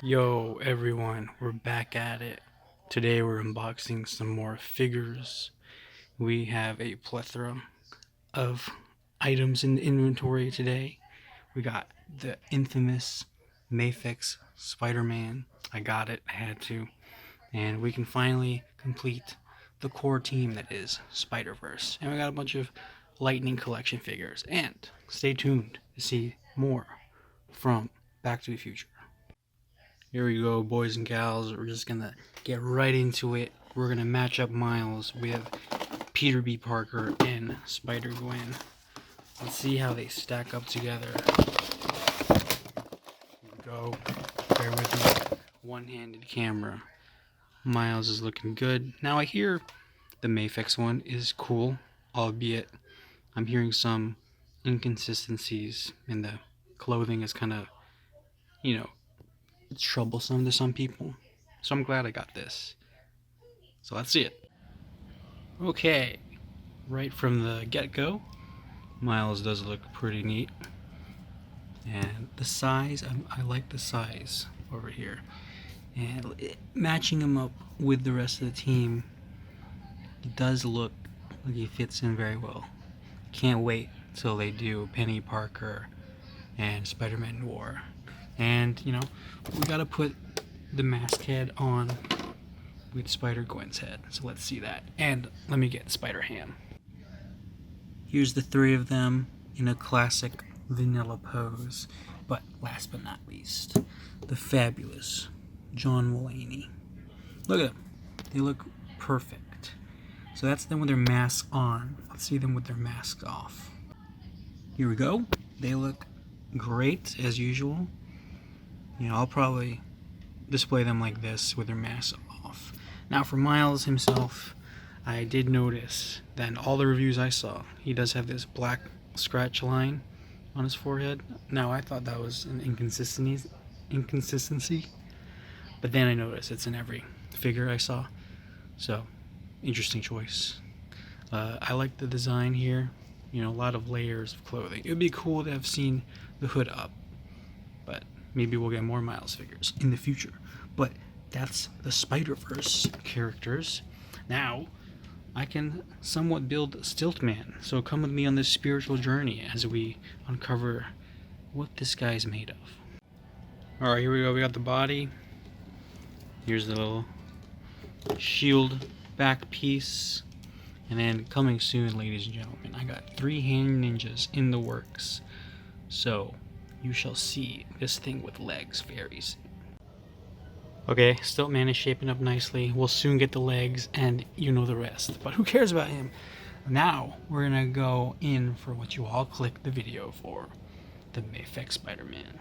Yo everyone, we're back at it. Today we're unboxing some more figures. We have a plethora of items in the inventory today. We got the infamous Mafex Spider-Man. I got it, I had to. And we can finally complete the core team that is Spider-Verse. And we got a bunch of Lightning Collection figures. And stay tuned to see more from Back to the Future. Here we go, boys and gals. We're just gonna get right into it. We're gonna match up Miles with Peter B. Parker and Spider-Gwen. Let's see how they stack up together. Here we go. Bear with me. One-handed camera. Miles is looking good. Now I hear the Mafex one is cool, albeit I'm hearing some inconsistencies in the clothing is kind of, it's troublesome to some people. So I'm glad I got this. So let's see it. Okay, right from the get-go, Miles does look pretty neat. And the size, I like the size over here. And matching him up with the rest of the team, it does look like he fits in very well. Can't wait till they do Penny Parker and Spider-Man Noir. And, we gotta put the mask head on with Spider-Gwen's head. So let's see that. And let me get Spider-Ham. Here's the three of them in a classic vanilla pose. But last but not least, the fabulous John Mulaney. Look at them. They look perfect. So that's them with their masks on. Let's see them with their masks off. Here we go. They look great as usual. I'll probably display them like this with their masks off. Now for Miles himself, I did notice that in all the reviews I saw, he does have this black scratch line on his forehead. Now I thought that was an inconsistency, but then I noticed it's in every figure I saw. So, interesting choice. I like the design here. A lot of layers of clothing. It would be cool to have seen the hood up, but maybe we'll get more Miles figures in the future. But that's the Spider-Verse characters. Now, I can somewhat build Stiltman. So come with me on this spiritual journey as we uncover what this guy's made of. Alright, here we go. We got the body. Here's the little shield back piece. And then coming soon, ladies and gentlemen, I got 3 hand ninjas in the works. So you shall see this thing with legs very soon. Okay, Stiltman is shaping up nicely. We'll soon get the legs and you know the rest. But who cares about him? Now we're gonna go in for what you all clicked the video for. The Mafex Spider-Man.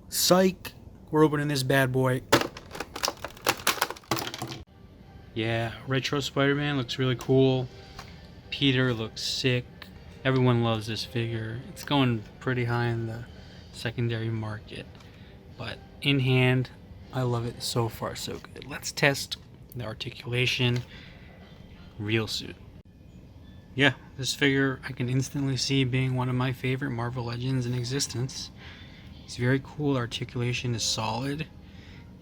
Psych! We're opening this bad boy. Yeah, retro Spider-Man looks really cool. Peter looks sick. Everyone loves this figure. It's going pretty high in the secondary market. But in hand, I love it so far so good. Let's test the articulation real soon. Yeah, this figure I can instantly see being one of my favorite Marvel Legends in existence. It's very cool. Articulation is solid.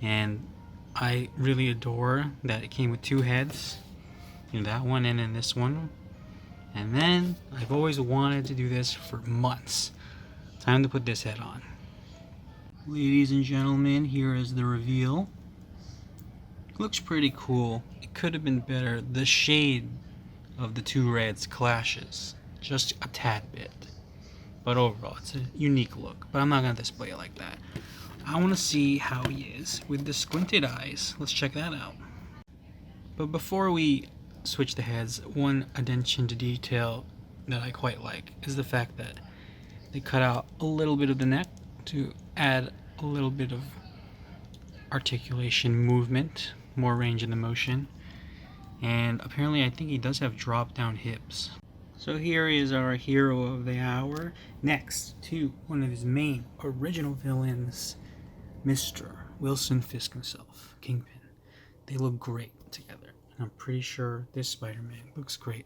And I really adore that it came with 2 heads. That one and then this one. And then, I've always wanted to do this for months. Time to put this head on. Ladies and gentlemen, here is the reveal. Looks pretty cool. It could have been better. The shade of the 2 reds clashes just a tad bit. But overall, it's a unique look. But I'm not going to display it like that. I want to see how he is with the squinted eyes. Let's check that out. But before we switch the heads, one attention to detail that I quite like is the fact that they cut out a little bit of the neck to add a little bit of articulation movement, more range in the motion. And apparently I think he does have drop down hips. So here is our hero of the hour, next to one of his main original villains, Mr. Wilson Fisk himself, Kingpin. They look great together. And I'm pretty sure this Spider-Man looks great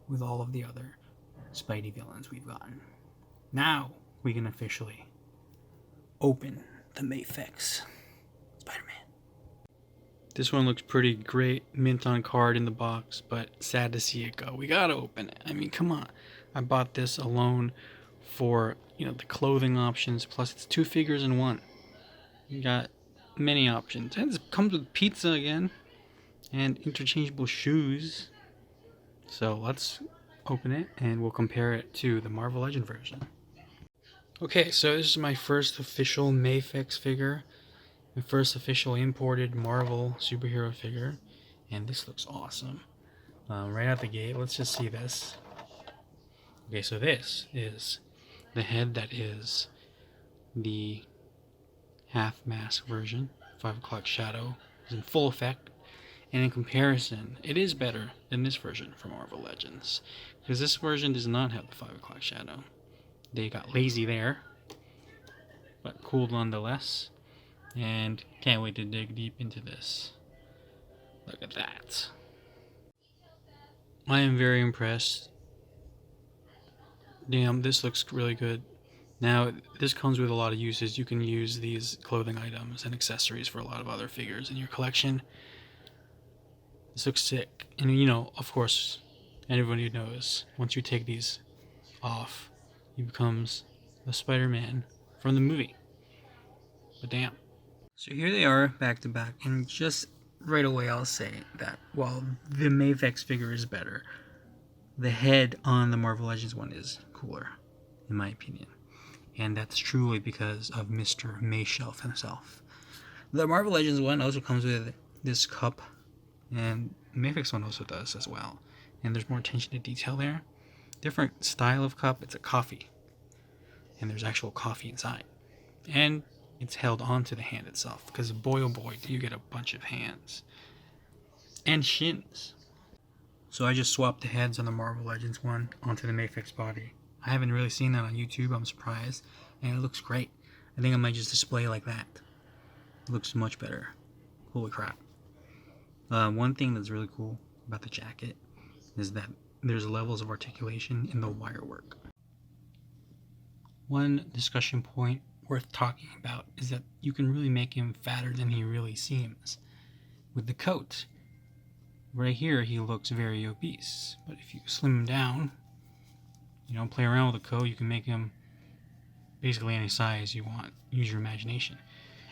with all of the other Spidey villains we've gotten. Now we can officially open the Mafex. This one looks pretty great, mint on card in the box, but sad to see it go. We gotta open it. I mean, come on. I bought this alone for, the clothing options, plus it's 2 figures in one. You got many options. And it comes with pizza again, and interchangeable shoes. So let's open it, and we'll compare it to the Marvel Legend version. Okay, so this is my first official MAFEX figure. The first official imported Marvel superhero figure, and this looks awesome. Right out the gate, let's just see this. Okay, so this is the head that is the half-mask version. 5 o'clock shadow is in full effect, and in comparison, it is better than this version from Marvel Legends, because this version does not have the 5 o'clock shadow. They got lazy there, but cool nonetheless. And can't wait to dig deep into this. Look at that. I am very impressed. Damn, this looks really good. Now, this comes with a lot of uses. You can use these clothing items and accessories for a lot of other figures in your collection. This looks sick. And of course, everybody knows, once you take these off, he becomes the Spider-Man from the movie. But damn. So here they are, back to back, and just right away I'll say that while the MAFEX figure is better, the head on the Marvel Legends one is cooler, in my opinion. And that's truly because of Mr. Mayshelf himself. The Marvel Legends one also comes with this cup, and the MAFEX one also does as well. And there's more attention to detail there. Different style of cup, it's a coffee. And there's actual coffee inside. And it's held onto the hand itself, because boy oh boy do you get a bunch of hands and shins. So I just swapped the heads on the Marvel Legends one onto the MAFEX body. I haven't really seen that on YouTube, I'm surprised, and it looks great. I think I might just display it like that. It looks much better. Holy crap. One thing that's really cool about the jacket is that there's levels of articulation in the wire work. One discussion point worth talking about is that you can really make him fatter than he really seems. With the coat, right here he looks very obese, but if you slim him down, play around with the coat, you can make him basically any size you want. Use your imagination.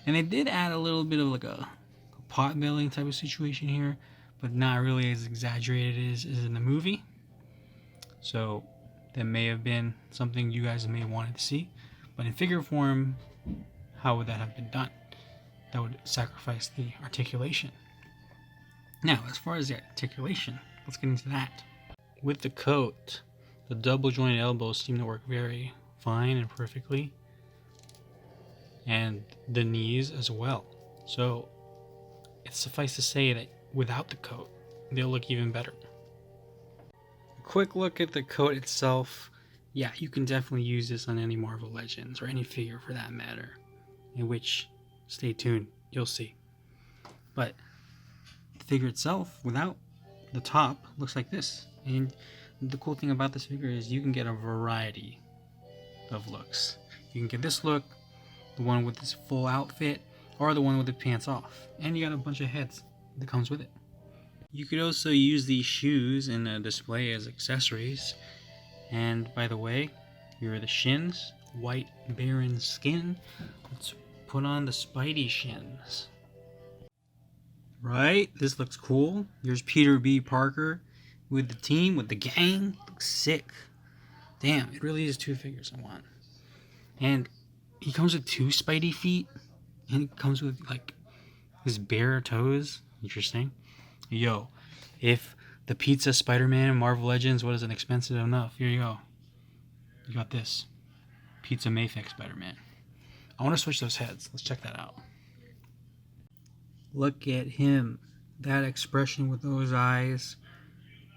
And they did add a little bit of like a pot belly type of situation here, but not really as exaggerated as in the movie. So that may have been something you guys may have wanted to see. But in figure form, how would that have been done? That would sacrifice the articulation. Now, as far as the articulation, let's get into that. With the coat, the double jointed elbows seem to work very fine and perfectly. And the knees as well. So, it's suffice to say that without the coat, they'll look even better. A quick look at the coat itself. Yeah, you can definitely use this on any Marvel Legends, or any figure for that matter. In which, stay tuned, you'll see. But the figure itself, without the top, looks like this. And the cool thing about this figure is you can get a variety of looks. You can get this look, the one with this full outfit, or the one with the pants off. And you got a bunch of heads that comes with it. You could also use these shoes in a display as accessories. And by the way, here are the shins, white barren skin. Let's put on the Spidey shins. Right, this looks cool. Here's Peter B. Parker with the team, with the gang. Looks sick. Damn, it really is 2 figures in one. And he comes with 2 Spidey feet, and he comes with like his bare toes. Interesting. Yo, if the pizza Spider-Man in Marvel Legends wasn't expensive enough, here you go. You got this. Pizza MAFEX Spider-Man. I want to switch those heads. Let's check that out. Look at him. That expression with those eyes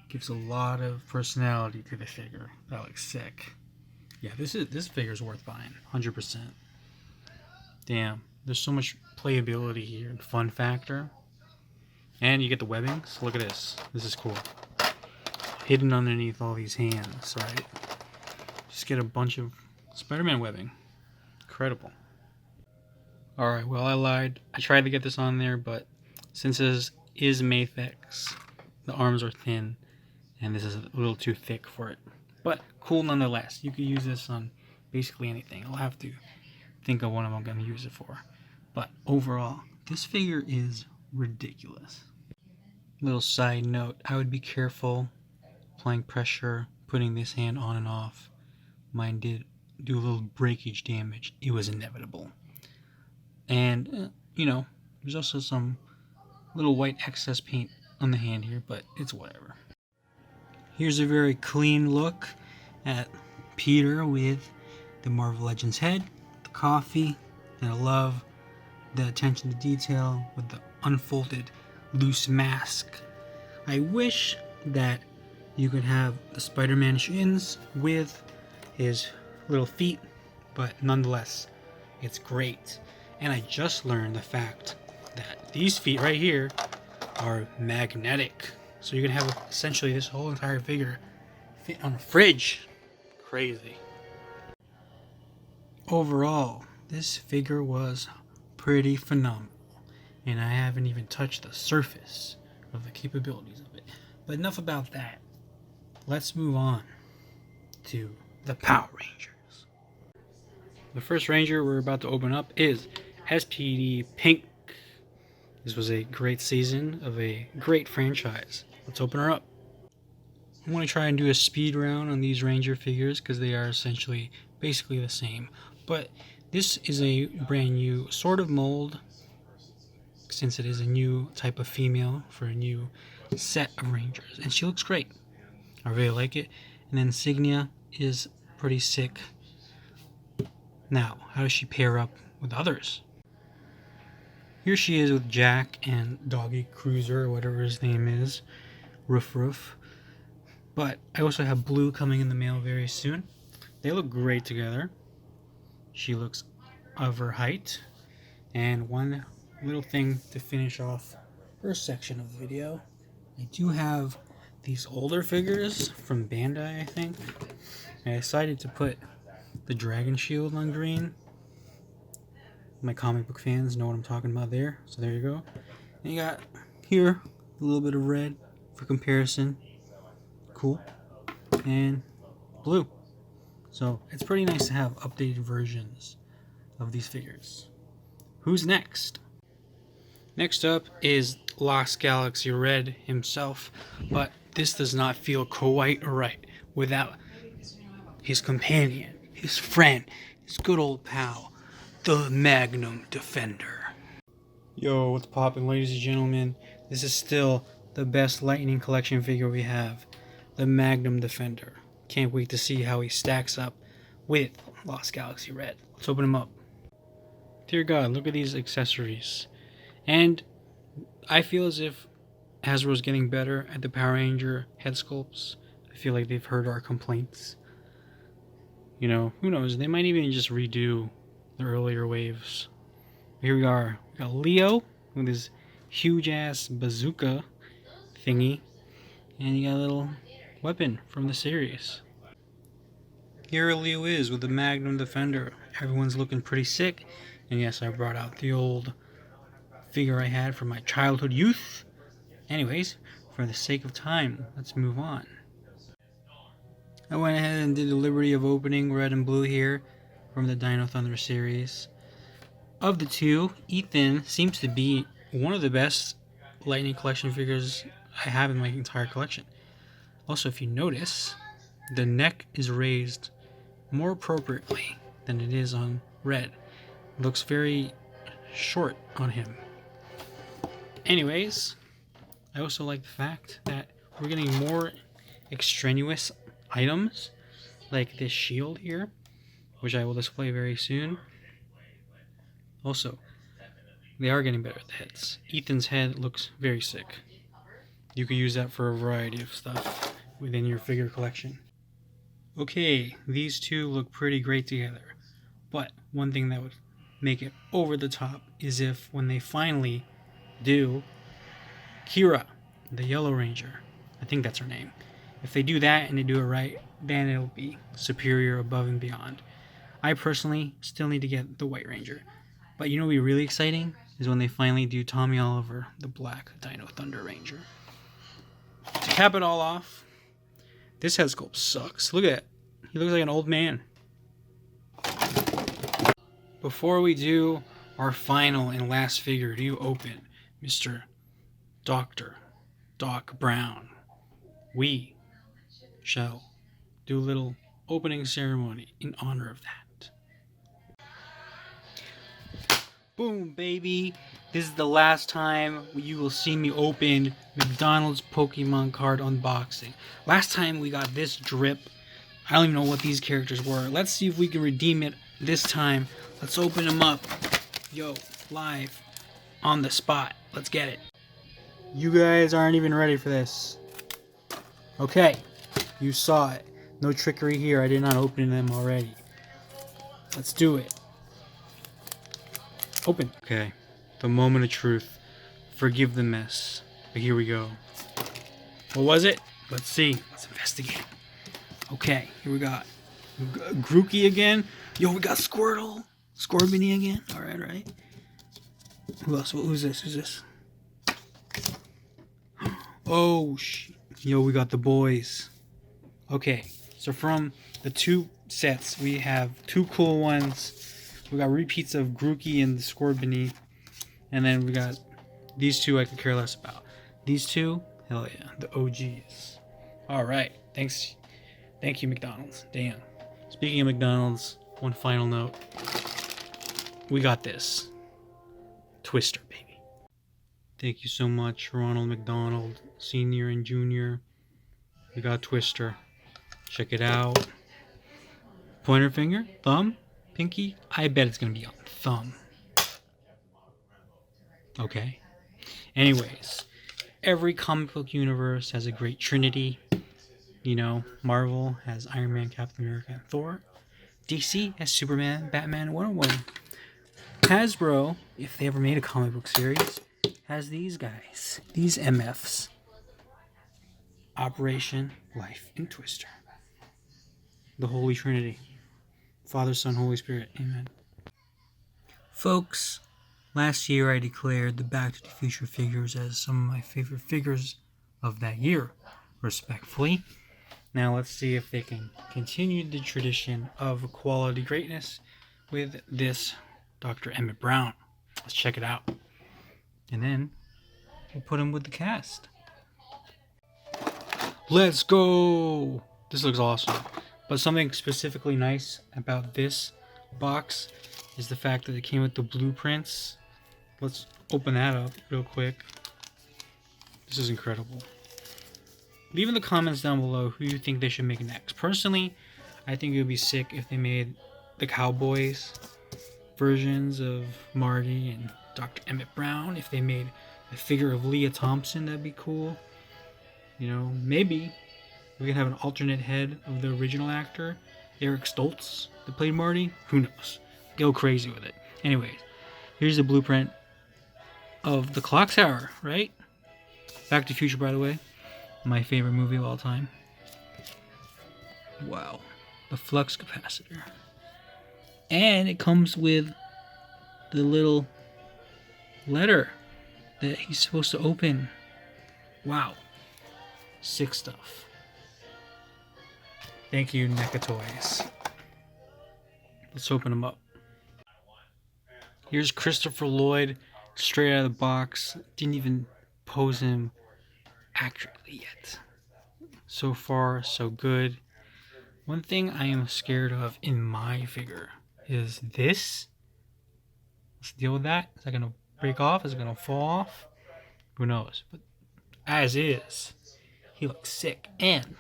gives a lot of personality to the figure. That looks sick. Yeah, this figure's worth buying. 100%. Damn. There's so much playability here and fun factor. And you get the webbing. So look at this. This is cool. Hidden underneath all these hands, right? Just get a bunch of Spider-Man webbing. Incredible. Alright, well, I lied. I tried to get this on there, but Since this is Mafex, the arms are thin, and this is a little too thick for it. But cool nonetheless. You could use this on basically anything. I'll have to think of what I'm going to use it for. But overall, this figure is ridiculous. Little side note, I would be careful applying pressure, putting this hand on and off. Mine did do a little breakage damage. It was inevitable. And, you know, there's also some little white excess paint on the hand here, but it's whatever. Here's a very clean look at Peter with the Marvel Legends head, the coffee, and I love the attention to detail with the unfolded loose mask. I wish that you could have the Spider-Man shins with his little feet, but nonetheless, it's great. And I just learned the fact that these feet right here are magnetic. So you can have essentially this whole entire figure fit on a fridge. Crazy. Overall, this figure was pretty phenomenal. And I haven't even touched the surface of the capabilities of it. But enough about that. Let's move on to the Power Rangers. The first Ranger we're about to open up is SPD Pink. This was a great season of a great franchise. Let's open her up. I'm going to try and do a speed round on these Ranger figures because they are essentially basically the same. But this is a brand new sort of mold, since it is a new type of female for a new set of Rangers. And she looks great. I really like it. And then Insignia is pretty sick. Now, how does she pair up with others? Here she is with Jack and Doggy Cruiser, or whatever his name is. Roof. But I also have Blue coming in the mail very soon. They look great together. She looks of her height. And one little thing to finish off her section of the video. I do have these older figures from Bandai, I think. I decided to put the Dragon Shield on green. My comic book fans know what I'm talking about there. So there you go. And you got here a little bit of red for comparison. Cool. And blue. So it's pretty nice to have updated versions of these figures. Who's next? Next up is Lost Galaxy Red himself. But this does not feel quite right without his companion, his friend, his good old pal, the Magnum Defender. Yo, what's poppin', ladies and gentlemen? This is still the best Lightning Collection figure we have, the Magnum Defender. Can't wait to see how he stacks up with Lost Galaxy Red. Let's open him up. Dear God, look at these accessories. And I feel as if Hasbro's getting better at the Power Ranger head sculpts. I feel like they've heard our complaints. You know, who knows? They might even just redo the earlier waves. Here we are. We got Leo with his huge ass bazooka thingy. And you got a little weapon from the series. Here Leo is with the Magnum Defender. Everyone's looking pretty sick. And yes, I brought out the old figure I had from my childhood youth. Anyways, for the sake of time, let's move on. I went ahead and did the liberty of opening red and blue here from the Dino Thunder series. Of the two, Ethan seems to be one of the best Lightning Collection figures I have in my entire collection. Also, if you notice, the neck is raised more appropriately than it is on red. It looks very short on him. Anyways, I also like the fact that we're getting more extraneous items, like this shield here, which I will display very soon. Also, they are getting better at the heads. Ethan's head looks very sick. You could use that for a variety of stuff within your figure collection. Okay, these two look pretty great together, but one thing that would make it over the top is if when they finally do Kira, the Yellow Ranger, I think that's her name. If they do that and they do it right, then it'll be superior, above and beyond. I personally still need to get the White Ranger. But you know what would be really exciting? is when they finally do Tommy Oliver, the Black Dino Thunder Ranger. To cap it all off, this head sculpt sucks. Look at that. He looks like an old man. Before we do our final and last figure to open, Mr. Dr. Doc Brown, we shall do a little opening ceremony in honor of that. Boom, baby. This is the last time you will see me open McDonald's Pokemon card unboxing. Last time we got this drip. I don't even know what these characters were. Let's see if we can redeem it this time. Let's open them up. Yo, live on the spot. Let's get it. You guys aren't even ready for this. Okay, you saw it. No trickery here. I did not open them already. Let's do it. Open. Okay, the moment of truth. Forgive the mess. But here we go. What was it? Let's see. Let's investigate. Okay, here we got Grookey again. Yo, we got Squirtle. Scorbunny again. Alright. Who else? Who's this? Oh, shit. Yo, we got the boys. Okay, so from the two sets, we have two cool ones. We got repeats of Grookey and the Scorbunny. And then we got these two I could care less about. These two, hell yeah, the OGs. Alright, thanks. Thank you, McDonald's. Damn. Speaking of McDonald's, one final note. We got this. Twister, baby. Thank you so much, Ronald McDonald, Sr. and Jr. We got Twister. Check it out. Pointer finger, thumb, pinky. I bet it's going to be on thumb. Okay. Anyways, every comic book universe has a great trinity. You know, Marvel has Iron Man, Captain America, and Thor. DC has Superman, Batman, and Wonder Woman. Hasbro, if they ever made a comic book series, has these guys. These MFs. Operation, Life, and Twister. The Holy Trinity. Father, Son, Holy Spirit. Amen. Folks, last year I declared the Back to the Future figures as some of my favorite figures of that year, respectfully. Now let's see if they can continue the tradition of quality greatness with this Dr. Emmett Brown. Let's check it out. And then we'll put him with the cast. Let's go! This looks awesome. But something specifically nice about this box is the fact that it came with the blueprints. Let's open that up real quick. This is incredible. Leave in the comments down below who you think they should make next. Personally, I think it would be sick if they made the Cowboys versions of Marty and Dr. Emmett Brown. If they made a figure of Leah Thompson, that'd be cool. You know, maybe we could have an alternate head of the original actor, Eric Stoltz, that played Marty. Who knows? Go crazy with it. Anyways, here's the blueprint of the Clock Tower, right? Back to the Future, by the way. My favorite movie of all time. Wow. The flux capacitor. And it comes with the little letter that he's supposed to open. Wow. Sick stuff. Thank you, NECA Toys. Let's open them up. Here's Christopher Lloyd, straight out of the box. Didn't even pose him accurately yet. So far, so good. One thing I am scared of in my figure is this. Let's deal with that. Is that going to break off? Is it going to fall off? Who knows? But as is, he looks sick. And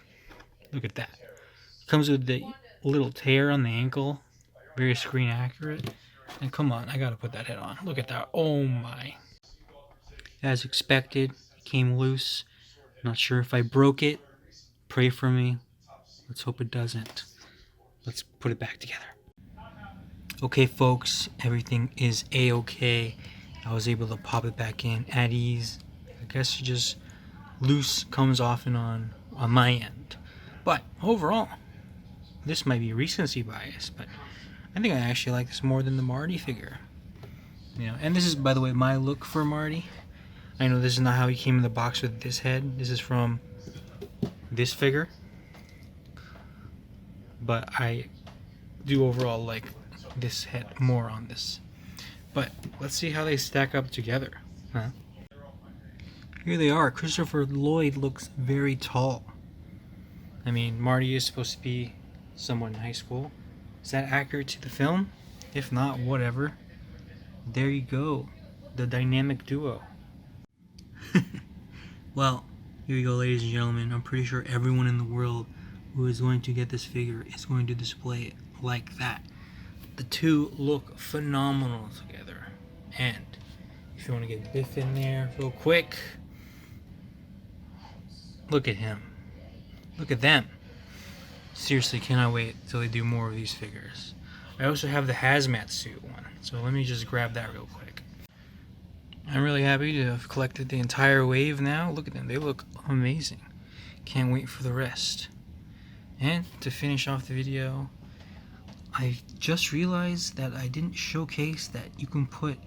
look at that. Comes with the little tear on the ankle. Very screen accurate. And come on, I got to put that head on. Look at that. Oh my. As expected, it came loose. Not sure if I broke it. Pray for me. Let's hope it doesn't. Let's put it back together. Okay, folks, everything is a-okay. I was able to pop it back in at ease. I guess it just loose comes off and on my end. But overall, this might be recency bias, but I think I actually like this more than the Marty figure. You know, and this is, by the way, my look for Marty. I know this is not how he came in the box with this head. This is from this figure. But I do overall like this head more on this. But let's see how they stack up together. Huh? Here they are. Christopher Lloyd looks very tall. I mean, Marty is supposed to be someone in high school. Is that accurate to the film? If not, whatever. There you go. The dynamic duo. Well, here you go, ladies and gentlemen. I'm pretty sure everyone in the world who is going to get this figure is going to display it like that. The two look phenomenal together. And if you want to get Biff in there real quick, look at him. Look at them. Seriously, cannot wait till they do more of these figures. I also have the hazmat suit one, so let me just grab that real quick. I'm really happy to have collected the entire wave now. Look at them, they look amazing. Can't wait for the rest. And to finish off the video, I just realized that I didn't showcase that you can put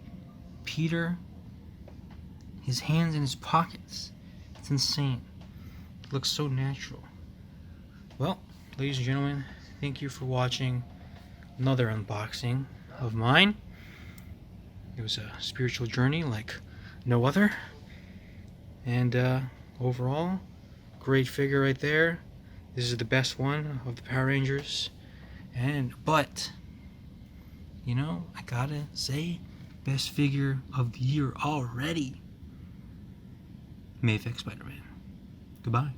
Peter, his hands in his pockets. It's insane. It looks so natural. Well, ladies and gentlemen, thank you for watching another unboxing of mine. It was a spiritual journey like no other. And overall, great figure right there. This is the best one of the Power Rangers. But, you know, I gotta say, best figure of the year already. Mafex Spider-Man. Goodbye.